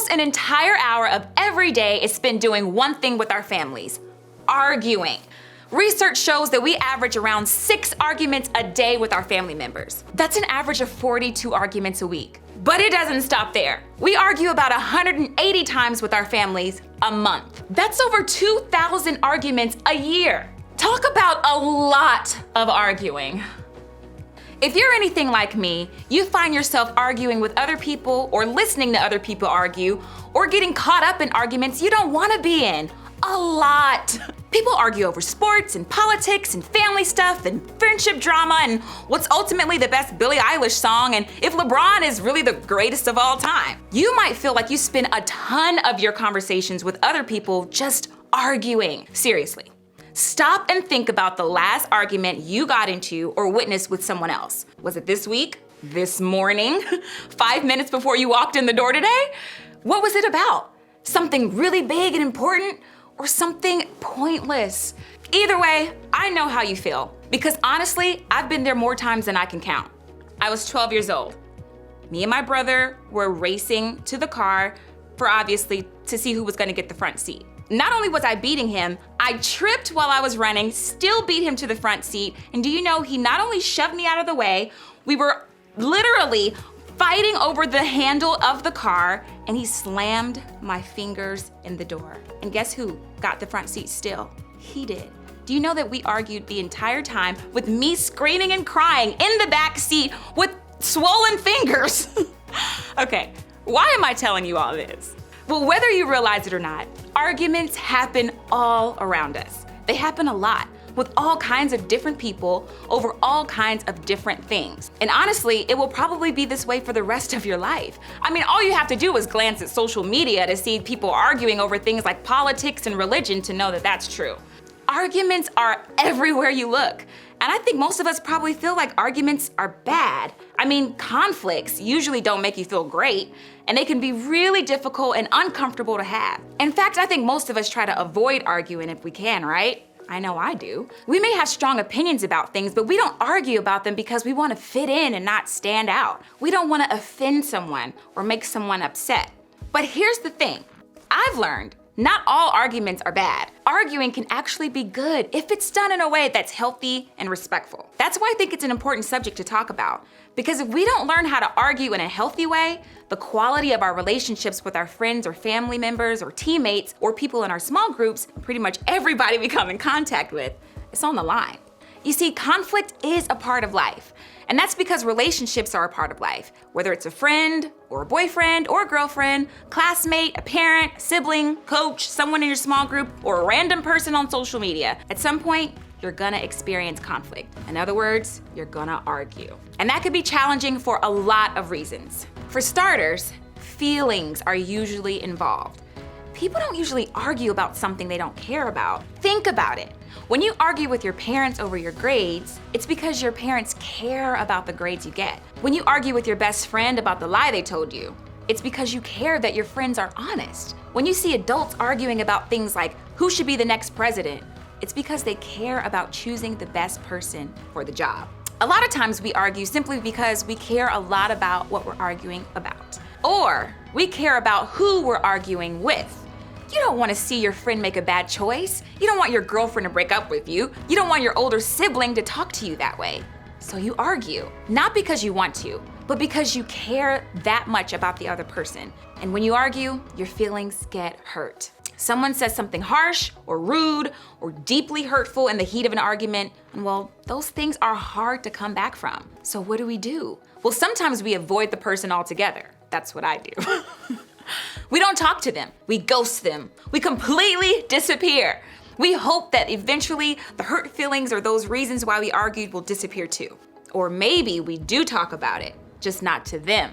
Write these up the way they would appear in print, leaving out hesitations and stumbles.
Almost an entire hour of every day is spent doing one thing with our families: arguing. Research shows that we average around 6 arguments a day with our family members. That's an average of 42 arguments a week. But it doesn't stop there. We argue about 180 times with our families a month. That's over 2,000 arguments a year. Talk about a lot of arguing. If you're anything like me, you find yourself arguing with other people or listening to other people argue or getting caught up in arguments you don't want to be in. A lot. People argue over sports and politics and family stuff and friendship drama and what's ultimately the best Billie Eilish song and if LeBron is really the greatest of all time. You might feel like you spend a ton of your conversations with other people just arguing. Seriously. Stop and think about the last argument you got into or witnessed with someone else. Was it this week? This morning? 5 minutes before you walked in the door today? What was it about? Something really big and important? Or something pointless? Either way, I know how you feel, because honestly, I've been there more times than I can count. I was 12 years old. Me and my brother were racing to the car obviously to see who was gonna get the front seat. Not only was I beating him, I tripped while I was running, still beat him to the front seat, and do you know he not only shoved me out of the way, we were literally fighting over the handle of the car, and he slammed my fingers in the door. And guess who got the front seat still? He did. Do you know that we argued the entire time with me screaming and crying in the back seat with swollen fingers? Okay, why am I telling you all this? Well, whether you realize it or not, arguments happen all around us. They happen a lot, with all kinds of different people over all kinds of different things. And honestly, it will probably be this way for the rest of your life. I mean, all you have to do is glance at social media to see people arguing over things like politics and religion to know that that's true. Arguments are everywhere you look. And I think most of us probably feel like arguments are bad. I mean, conflicts usually don't make you feel great, and they can be really difficult and uncomfortable to have. In fact, I think most of us try to avoid arguing if we can, right? I know I do. We may have strong opinions about things, but we don't argue about them because we want to fit in and not stand out. We don't want to offend someone or make someone upset. But here's the thing. I've learned not all arguments are bad. Arguing can actually be good if it's done in a way that's healthy and respectful. That's why I think it's an important subject to talk about. Because if we don't learn how to argue in a healthy way, the quality of our relationships with our friends or family members or teammates or people in our small groups, pretty much everybody we come in contact with, it's on the line. You see, conflict is a part of life. And that's because relationships are a part of life. Whether it's a friend or a boyfriend or a girlfriend, classmate, a parent, sibling, coach, someone in your small group, or a random person on social media, at some point, you're gonna experience conflict. In other words, you're gonna argue. And that could be challenging for a lot of reasons. For starters, feelings are usually involved. People don't usually argue about something they don't care about. Think about it. When you argue with your parents over your grades, it's because your parents care about the grades you get. When you argue with your best friend about the lie they told you, it's because you care that your friends are honest. When you see adults arguing about things like who should be the next president, it's because they care about choosing the best person for the job. A lot of times we argue simply because we care a lot about what we're arguing about. Or we care about who we're arguing with. You don't want to see your friend make a bad choice. You don't want your girlfriend to break up with you. You don't want your older sibling to talk to you that way. So you argue, not because you want to, but because you care that much about the other person. And when you argue, your feelings get hurt. Someone says something harsh or rude or deeply hurtful in the heat of an argument, and well, those things are hard to come back from. So what do? Well, sometimes we avoid the person altogether. That's what I do. We don't talk to them. We ghost them. We completely disappear. We hope that eventually the hurt feelings or those reasons why we argued will disappear too. Or maybe we do talk about it, just not to them.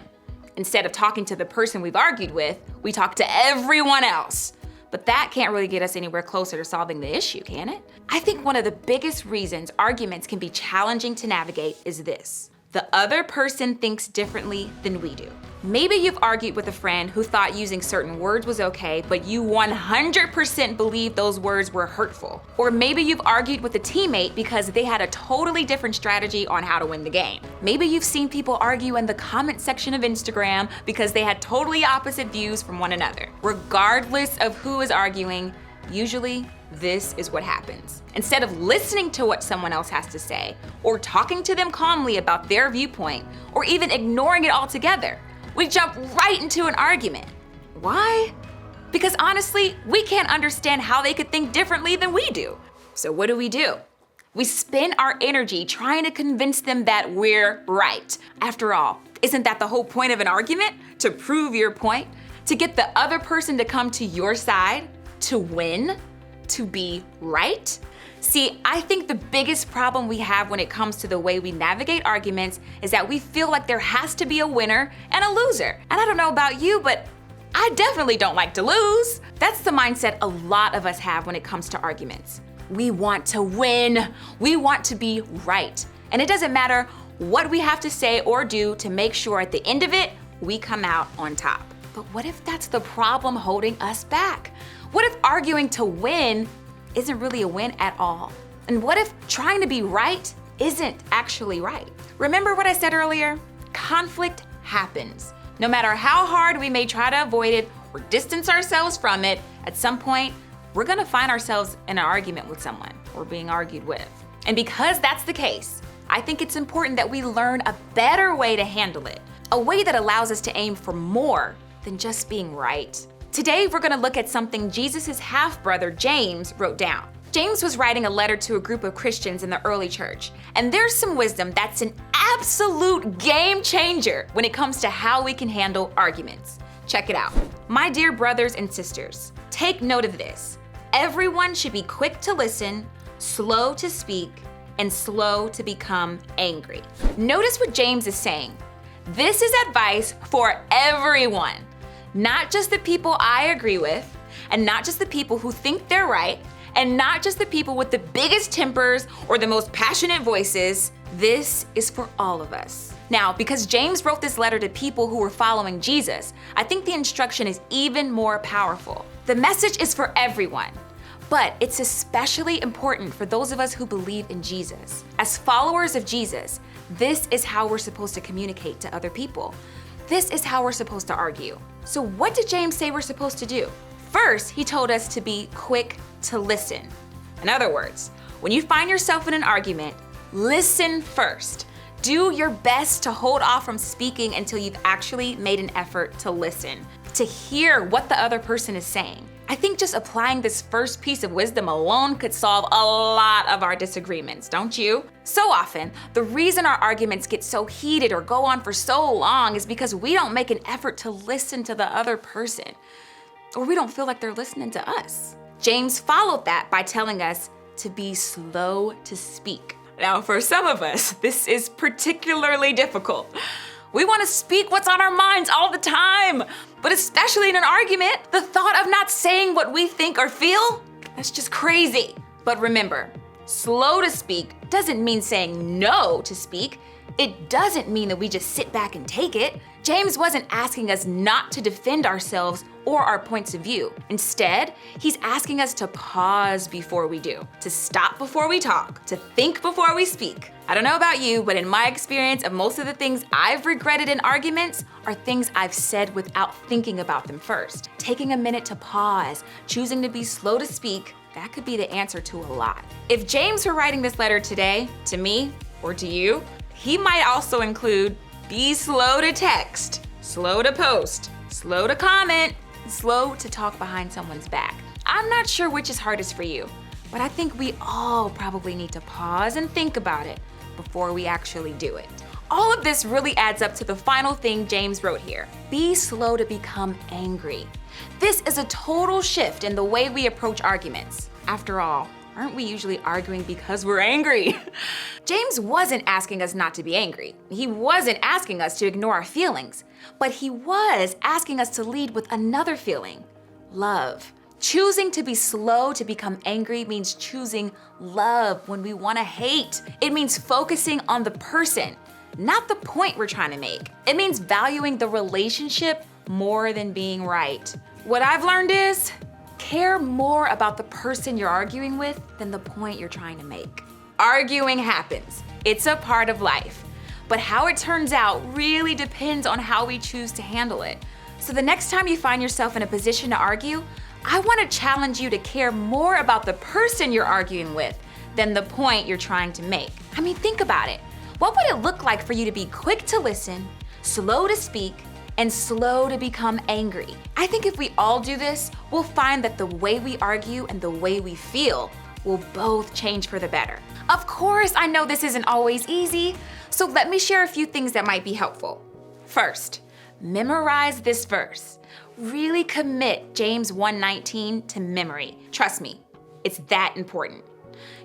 Instead of talking to the person we've argued with, we talk to everyone else. But that can't really get us anywhere closer to solving the issue, can it? I think one of the biggest reasons arguments can be challenging to navigate is this: the other person thinks differently than we do. Maybe you've argued with a friend who thought using certain words was okay, but you 100% believe those words were hurtful. Or maybe you've argued with a teammate because they had a totally different strategy on how to win the game. Maybe you've seen people argue in the comment section of Instagram because they had totally opposite views from one another. Regardless of who is arguing, usually this is what happens. Instead of listening to what someone else has to say, or talking to them calmly about their viewpoint, or even ignoring it altogether, we jump right into an argument. Why? Because honestly, we can't understand how they could think differently than we do. So what do? We spend our energy trying to convince them that we're right. After all, isn't that the whole point of an argument? To prove your point? To get the other person to come to your side? To win? To be right? See, I think the biggest problem we have when it comes to the way we navigate arguments is that we feel like there has to be a winner and a loser. And I don't know about you, but I definitely don't like to lose. That's the mindset a lot of us have when it comes to arguments. We want to win. We want to be right. And it doesn't matter what we have to say or do to make sure at the end of it, we come out on top. But what if that's the problem holding us back? What if arguing to win isn't really a win at all? And what if trying to be right isn't actually right? Remember what I said earlier? Conflict happens. No matter how hard we may try to avoid it or distance ourselves from it, at some point, we're gonna find ourselves in an argument with someone or being argued with. And because that's the case, I think it's important that we learn a better way to handle it, a way that allows us to aim for more than just being right. Today, we're gonna look at something Jesus' half-brother, James, wrote down. James was writing a letter to a group of Christians in the early church, and there's some wisdom that's an absolute game changer when it comes to how we can handle arguments. Check it out. My dear brothers and sisters, take note of this. Everyone should be quick to listen, slow to speak, and slow to become angry. Notice what James is saying. This is advice for everyone. Not just the people I agree with, and not just the people who think they're right, and not just the people with the biggest tempers or the most passionate voices. This is for all of us. Now, because James wrote this letter to people who were following Jesus, I think the instruction is even more powerful. The message is for everyone, but it's especially important for those of us who believe in Jesus. As followers of Jesus, this is how we're supposed to communicate to other people. This is how we're supposed to argue. So what did James say we're supposed to do? First, he told us to be quick to listen. In other words, when you find yourself in an argument, listen first. Do your best to hold off from speaking until you've actually made an effort to listen, to hear what the other person is saying. I think just applying this first piece of wisdom alone could solve a lot of our disagreements, don't you? So often, the reason our arguments get so heated or go on for so long is because we don't make an effort to listen to the other person, or we don't feel like they're listening to us. James followed that by telling us to be slow to speak. Now, for some of us, this is particularly difficult. We want to speak what's on our minds all the time, but especially in an argument, the thought of not saying what we think or feel, that's just crazy. But remember, slow to speak doesn't mean saying no to speak. It doesn't mean that we just sit back and take it. James wasn't asking us not to defend ourselves or our points of view. Instead, he's asking us to pause before we do, to stop before we talk, to think before we speak. I don't know about you, but in my experience of most of the things I've regretted in arguments are things I've said without thinking about them first. Taking a minute to pause, choosing to be slow to speak, that could be the answer to a lot. If James were writing this letter today, to me or to you, he might also include be slow to text, slow to post, slow to comment, slow to talk behind someone's back. I'm not sure which is hardest for you, but I think we all probably need to pause and think about it before we actually do it. All of this really adds up to the final thing James wrote here. Be slow to become angry. This is a total shift in the way we approach arguments. After all, aren't we usually arguing because we're angry? James wasn't asking us not to be angry. He wasn't asking us to ignore our feelings, but he was asking us to lead with another feeling, love. Choosing to be slow to become angry means choosing love when we want to hate. It means focusing on the person, not the point we're trying to make. It means valuing the relationship more than being right. What I've learned is, care more about the person you're arguing with than the point you're trying to make. Arguing happens. It's a part of life. But how it turns out really depends on how we choose to handle it. So the next time you find yourself in a position to argue, I want to challenge you to care more about the person you're arguing with than the point you're trying to make. I mean, think about it. What would it look like for you to be quick to listen, slow to speak, and slow to become angry? I think if we all do this, we'll find that the way we argue and the way we feel will both change for the better. Of course, I know this isn't always easy, so let me share a few things that might be helpful. First, memorize this verse. Really commit James 1:19 to memory. Trust me, it's that important.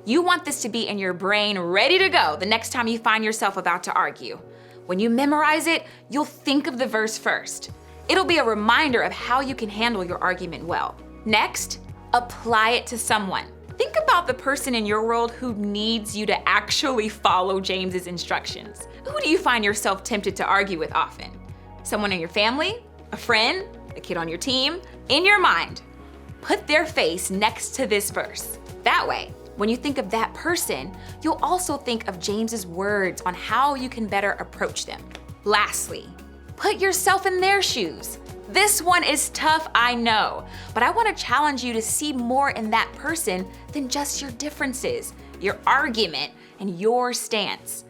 You want this to be in your brain ready to go the next time you find yourself about to argue. When you memorize it, you'll think of the verse first. It'll be a reminder of how you can handle your argument well. Next, apply it to someone. Think about the person in your world who needs you to actually follow James's instructions. Who do you find yourself tempted to argue with often? Someone in your family? A friend? A kid on your team? In your mind, put their face next to this verse. That way, when you think of that person, you'll also think of James's words on how you can better approach them. Lastly, put yourself in their shoes. This one is tough, I know, but I want to challenge you to see more in that person than just your differences, your argument, and your stance.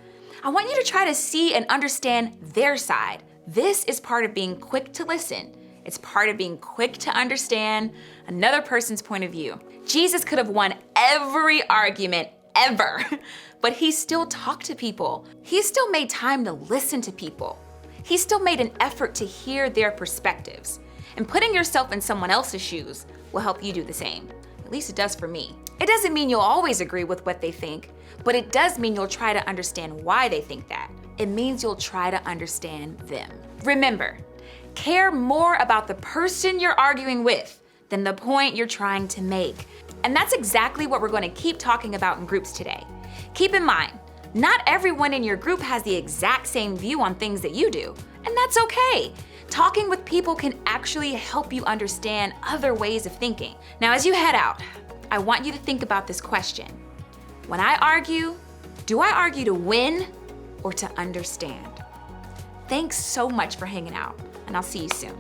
I want you to try to see and understand their side. This is part of being quick to listen. It's part of being quick to understand another person's point of view. Jesus could have won every argument ever, but he still talked to people. He still made time to listen to people. He still made an effort to hear their perspectives. And putting yourself in someone else's shoes will help you do the same. At least it does for me. It doesn't mean you'll always agree with what they think, but it does mean you'll try to understand why they think that. It means you'll try to understand them. Remember, care more about the person you're arguing with than the point you're trying to make. And that's exactly what we're going to keep talking about in groups today. Keep in mind, not everyone in your group has the exact same view on things that you do, and that's okay. Talking with people can actually help you understand other ways of thinking. Now, as you head out, I want you to think about this question. When I argue, do I argue to win or to understand? Thanks so much for hanging out, and I'll see you soon.